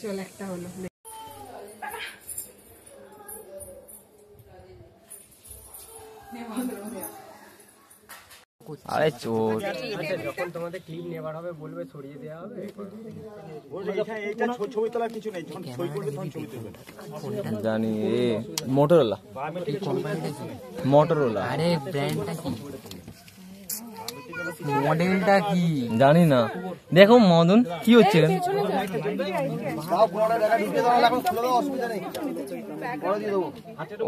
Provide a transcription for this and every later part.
চল একটা হলো। আরে চোর যখন তোমাদের ক্লিপ নেবার হবে বলবে ছড়িয়ে দেওয়া হবে। ছবি তোলার কিছু নেই, যখন সই করবে তখন ছবি তুলবে। জানি এ মোটরোলা। মোটরোলা আরে ব্র্যান্ডটা কি, মডেলটা কি জানি না। দেখো মদন কি হচ্ছে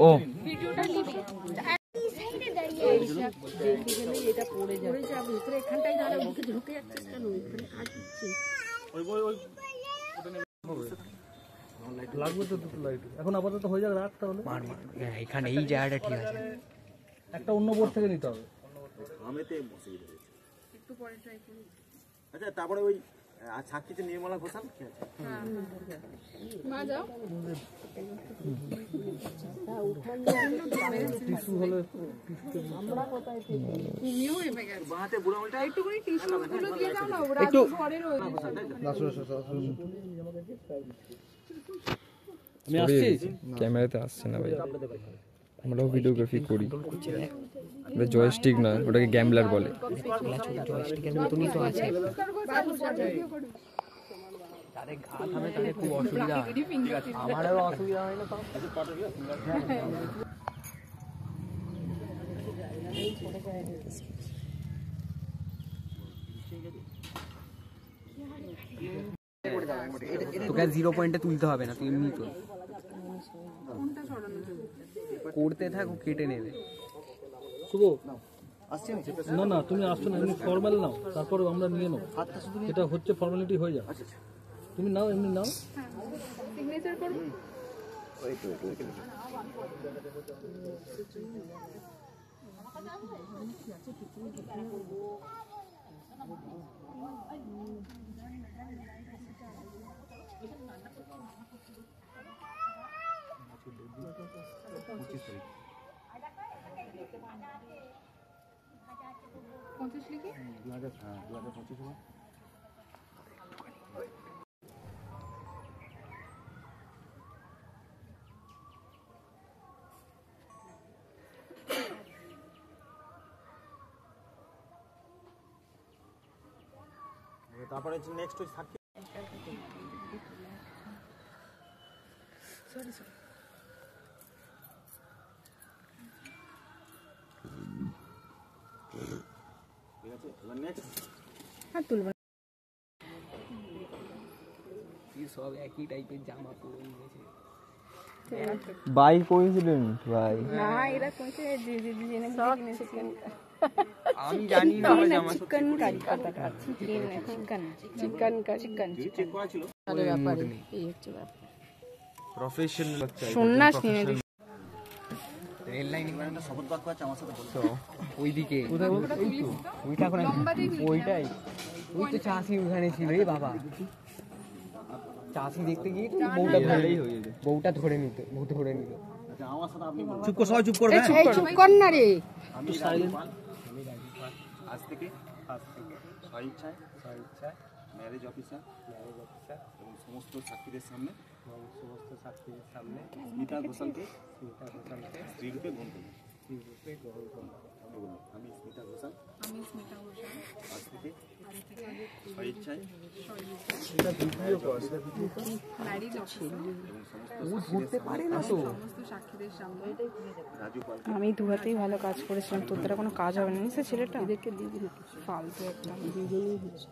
ও লাগবে তো দুটো লাইট। এখন আপাতত হয়ে যাক, রাখ তাহলে। এখানে এই জায়গাটা ঠিক আছে, একটা অন্য বোর্ড থেকে নিতে হবে। আচ্ছা, তারপরে ওই সাক্ষীতে নির্মলা ঘোষাল ক্যামেরাতে আসছে না ভাই, আমরাও ভিডিওগ্রাফি করি। ওটা জয়স্টিক না, ওটাকে গ্যাম্বলার বলে। জয়স্টিকের মতনই তো আছে। খুব অসুবিধা হয়, আমারও অসুবিধা হয় না। তোকে 0 পয়েন্টে তুলতে হবে না, তুই এমনি তো করতে থাকো, কেটে নেবে। শুভ না না, তুমি আসছো না, এমনি ফর্মাল নাও, তারপর আমরা নিয়ে নেবো। এটা হচ্ছে ফর্মালিটি হয়ে যাবে। তুমি নাও, এমনি নাও। সিগনেচার করব। তারপরে নেক্সট ওই সাক্ষী সব একই টাইপের জামা পরে নিয়েছে। বাই কোইন্সিডেন্ট ভাই। না এরা কোনছে জেনে চিকেন, আমি জানি না জামা চিকেন কারি কথাটা, chicken chicken chicken chicken check করা ছিল। তাহলে ব্যাপারে এই হচ্ছে ব্যাপার। প্রফেশনাল সন্ন্যাস নিয়ে রেল লাইন একটা শপথ বাক্য আছে আমার সাথে বলছো। ওইদিকে ওইটা এখন ওইটাই, ওই তো চাষি ওখানে ছিল। এই বাবা, চাষি দেখতে গিয়ে তো বউটা ধরে নিত। আমার সাথে আপনি চুপ কর, সবাই চুপ করবে। চুপ কর না রে। আমি আজ থেকে স্বইচ্ছায় ম্যারেজ অফিসার এবং সমস্ত সাক্ষীদের সামনে স্মিতা ঘোষালকে স্ত্রীরূপে গ্রহণ করব। আমি স্মিতা ঘোষাল আজ থেকে স্বইচ্ছায় আমি দু হাতেই ভালো কাজ করেছিলাম, তোর দ্বারা কোনো কাজ হবে না। নিশ্চয় ছেলেটা এদেরকে দিবি না, ফালতু একটা দুজনেই হচ্ছে।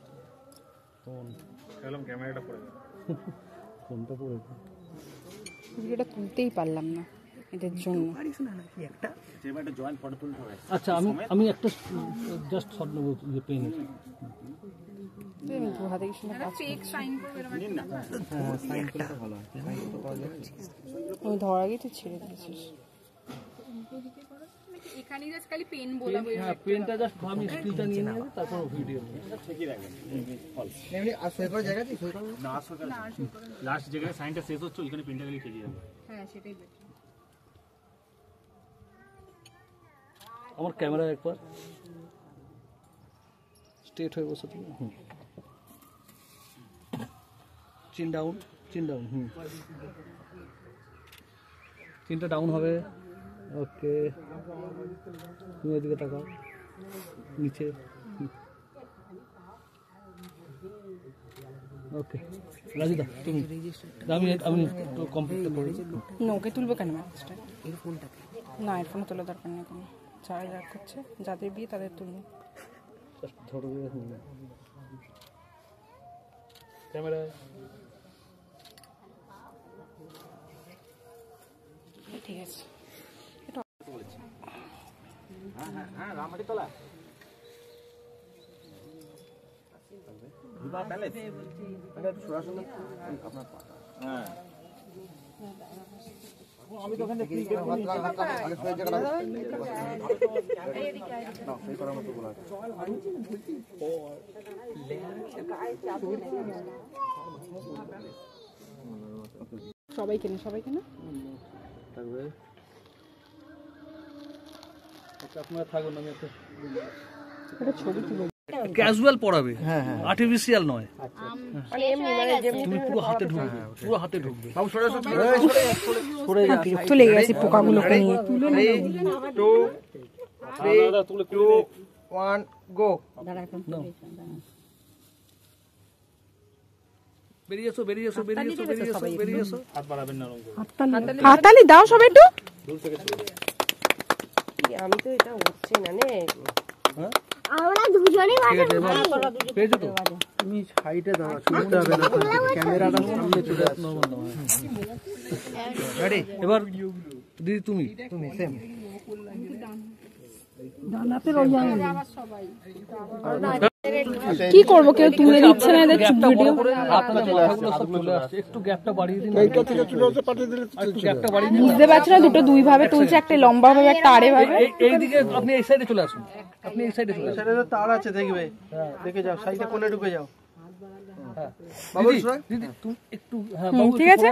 ক্যামেরাটা পড়ে গেল, ফোনটা পড়ে গেল। ভিডিওটা তুলতেই পারলাম না এদের জন্য। একটা জয়েন্ট ফটো তুলতে হবে। আচ্ছা, আমি একটা জাস্ট শট নেবো, ইয়ে পেন আছে। আমি দু হাতে কিছু কাজ আমি ধরার আগে তুই ছেড়ে দিয়েছিস। হ্যাঁ, পেনটা জাস্ট আমি স্টিলটা নিয়ে নেব, তারপর ভিডিও ঠিকই রাখবেন। আর সই করার জায়গা সই করো না, লাস্ট যেখানে সাইনটা শেষ হচ্ছে ওইখানে পেনটা গেলে ঠিক যাবে। হ্যাঁ সেটাই বেটার। আমার ক্যামেরা একবার স্ট্রেট হয়ে বসে তুমি। চিন ডাউন। চিন ডাউন চিনটা ডাউন হবে ওকে তুমি এদিকে তাকাও নিচে ওকে রাজিদা তুমি আমি তো কমপ্লিট করি ওকে তুলবো কেন ম্যাচটা না এরফোনে তোলা দরকার নেই কোনো যারা রাগ করছে যাদের বিয়ে তাদের তুলবো ধরো ক্যামেরা ঠিক আছে সবাইকে না থাকবে আপনারা থাকুন আমি একটা ছবি তুলে ক্যাজুয়াল পড়াবে আর্টিফিশিয়াল নয় তুমি পুরো হাতে ঢুকবে তুলে গেছি পোকাগুলোকে নিয়ে 3 2 1 গো বেরিয়ে এসো হাত বাড়াবেন না হাততালি দাও সবাই একটু আমি তো এটা হচ্ছে না নে আমরা দুজনেই পেয়েছো তো তুমি সাইডে দাও ছুটতে হবে না ক্যামেরাটা সামনে চলে আসছে রেডি এবার দিদি তুমি সেম কি করবো কেউ তুলে দিচ্ছে না এদের ভিডিও একটু গ্যাপটা বাড়িয়ে দিন একটু গ্যাপটা বাড়িয়ে দিন বুঝতে পারছি না দুটো দুই ভাবে তুলছে একটা লম্বা ভাবে একটা আড়ে ভাবে এইদিকে আপনি এই সাইডে চলে আসুন আপনি এই সাইডে চলে আসুন সাইডে তার আছে দেখবে দেখে যাও সাইডে কোণে ঢুকে যাও হ্যাঁ বাবু দিদি তুমি একটু হ্যাঁ ঠিক আছে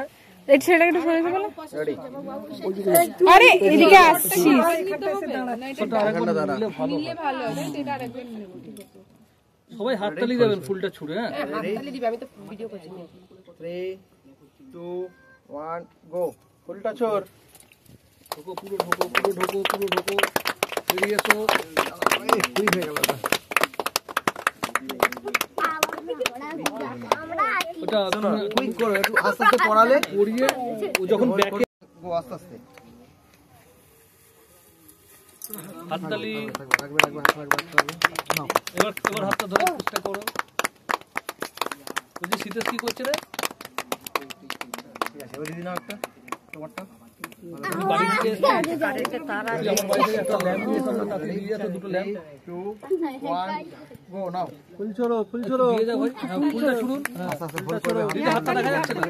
এই ছেলেটাকে একটু সরে বলো আরে এদিকে আসছিস সবাই হাততালি দেবেন ফুলটা ছুড়ে হ্যাঁ হাততালি দিবে আমি তো ভিডিও করছি 3 2 1 গো ফুলটা ছোড় পুরো ঢোকো বেরিয়ে এসো ঠিক হয়ে গেল ওটা কুইক করো একটু আস্তে আস্তে পড়ালে পড়িয়ে ও যখন ব্যাকে গো আস্তে আস্তে হাততালি রাখবে নাও এবার হাতটা ধরে চেষ্টা করো বুঝি শীতেশ কি করছে রে ঠিক আছে এবার দিদি নাও একটা তোমারটা তুমি বাড়ি থেকে আমার বাড়ি থেকে একটা ল্যাম্প নিয়ে এসো তাকে দিয়ে আসো দুটো ল্যাম্প 2 1 গো নাও ফুল ছড়ো দিয়ে যাও ভাই হ্যাঁ ফুলটা ছুড়ুন হ্যাঁ আস্তে আস্তে ফুল ছড়ো দিদি হাতটা দেখা যাচ্ছে না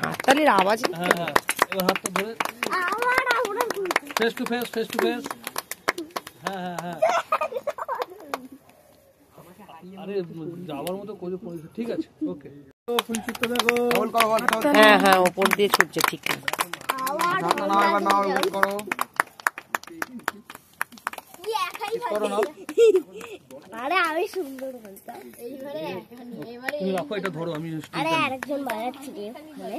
হাততালির আওয়াজ হ্যাঁ এবার হাতটা ধরে ফেস টু ফেস হ্যাঁ আরে যাওয়ার মতো করে পড়েছে ঠিক আছে ওকে ফুল ছুটতে দেখো হোল্ড করো হ্যাঁ ওপর দিয়ে ছুটছে ঠিক নাও এবার নাও হোল্ড করো আরে আমি সুন্দর বলতাম এবারে তুমি রাখো এটা ধরো আমি আরে আরেকজন বাজাচ্ছি রে মানে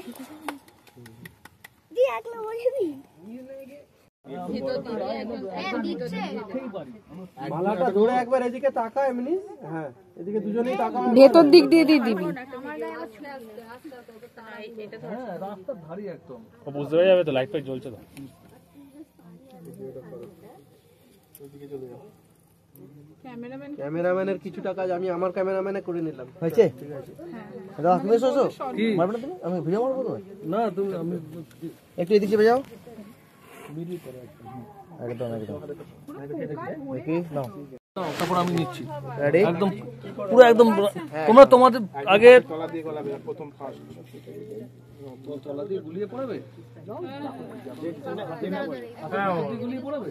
দি একলা বলে দি মালাটা ধরে একবার এদিকে তাকা এমনি হ্যাঁ এদিকে দুজনেই তাকা ভেতর দিক দিয়ে দিবি হ্যাঁ রাস্তার ধারে একদম ও বুঝতে পেরে যাবে তো লাইট ফাইট জ্বলছে তো ক্যামেরাম্যানের কিছুটা কাজ আমি আমার ক্যামেরাম্যানে করে নিলাম হয়েছে ঠিক আছে দাদা তুমি এসো মারবে না তুমি আমি ভিডিও মারবো তো না তুমি আমি একটু এদিকে চেপে যাও একদম দেখি নাও তারপর আমি নিচ্ছি রেডি একদম পুরো একদম তোমরা তোমাদের আগে তলা দিয়ে গুলিয়ে পড়াবে গুলিয়ে পড়াবে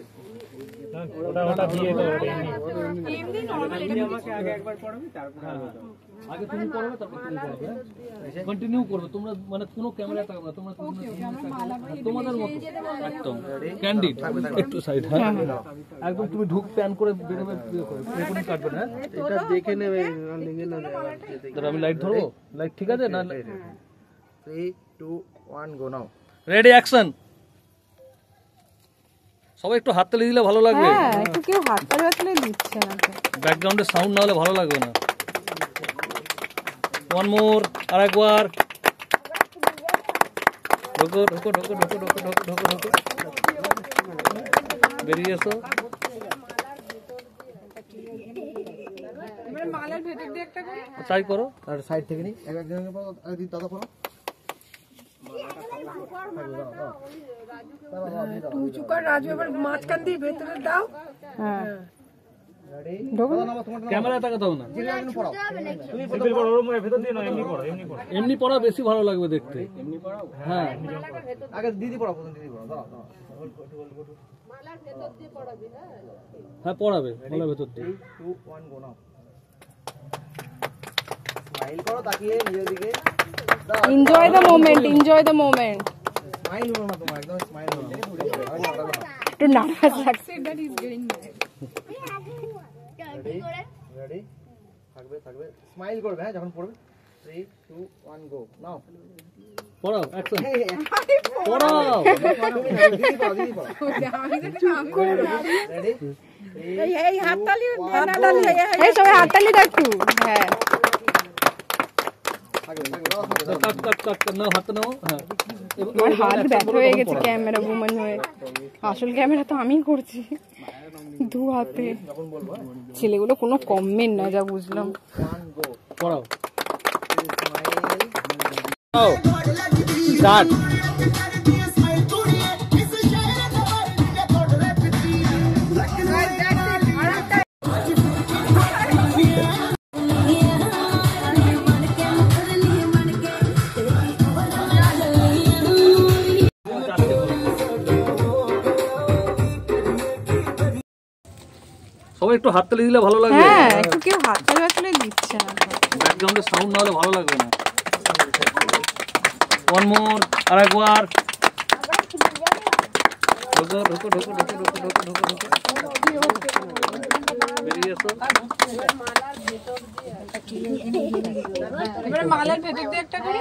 ওটা দিয়ে তো আগে তুমি পড়বে তারপর তুমি পড়বে কন্টিনিউ করবে তোমরা মানে কোনো ক্যামেরা থাকবে না তোমরা তোমাদের মতো একদম ক্যান্ডিড একটু সাইড হ্যাঁ একদম তুমি ঢুক প্যান করে বেরোবে রেকর্ডিং কাটবে না এটা দেখে নেবে লেগে না দাঁড়া আমি লাইট ধরবো লাইট ঠিক আছে না 3 2 1 গো নাও রেডি অ্যাকশন। সবাই একটু হাততালি দিলে ভালো লাগবে। হ্যাঁ একটু কেউ হাততালি হাততালি দিচ্ছে না তো। ব্যাকগ্রাউন্ডে সাউন্ড না হলে ভালো লাগবে না। ওয়ান মোর, আরেকবার। ঢোকো ঢোকো ঢোকো ঢোকো ঢোকো ঢোকো ঢোকো ঢোকো, বেরিয়ে এসো। মালার ভেতর দিয়ে একটা করে ট্রাই করো। আর সাইড থেকে নি একজনকে পাও আর দিন দাদা করো উঁচু কর রাজু, এবার মাঝখান দিয়ে ভেতরে দাও। হ্যাঁ রেডি ঢোকো ক্যামেরা তাকাতে হবে না। সিম্পল পড়ো, ওর মুখে ভেতর দিয়ে না, এমনি পড়ো, এমনি পড়ো। এমনি পড়া বেশি ভালো লাগবে দেখতে। হ্যাঁ আগে দিদি পড়াও, প্রথম দিদি পড়াও, দাও দাও হ্যাঁ পড়াবে মালার ভেতর দিয়ে। 2 1 গো নাও স্মাইল করো তাকিয়ে নিজের দিকে দাও enjoy the moment, enjoy the moment. Smile হলো না তোমার, একদম স্মাইল হলো না একটু নার্ভাস লাগছে। রেডি রেডি থাকবে থাকবে স্মাইল করবে হ্যাঁ যখন পড়বে 3 2 1 গো নাও পড়াও অ্যাকশন। পড়াও। দিদি পড়াও দিদি পড়াও রেডি এই হাততালি না ডালি, এই সবাই হাততালি দাও একটু। হ্যাঁ থাকবে থাকবে দাও কাট কাট কাট কাট নাও, হাতে নাও। হ্যাঁ আমার হাত ব্যথা হয়ে গেছে ক্যামেরা বুমান হয়ে। আসল ক্যামেরা তো আমিই করছি দু হাতে। ছেলেগুলো কোনো কমেন্ট না যা বুঝলাম। 1 গো পড়াও। Smile start. সবাই একটু হাততালি দিলে ভালো লাগবে। হ্যাঁ একটু কেউ হাততালি হাততালি দিচ্ছে না তো। ব্যাকগ্রাউন্ডে সাউন্ড না হলে ভালো লাগবে না। ওয়ান মোর, আরেকবার। ঢোকো ঢোকো ঢোকো ঢোকো ঢোকো ঢোকো ঢোকো ঢোকো, বেরিয়ে এসো। এবারে মালার ভেতর দিয়ে একটা করে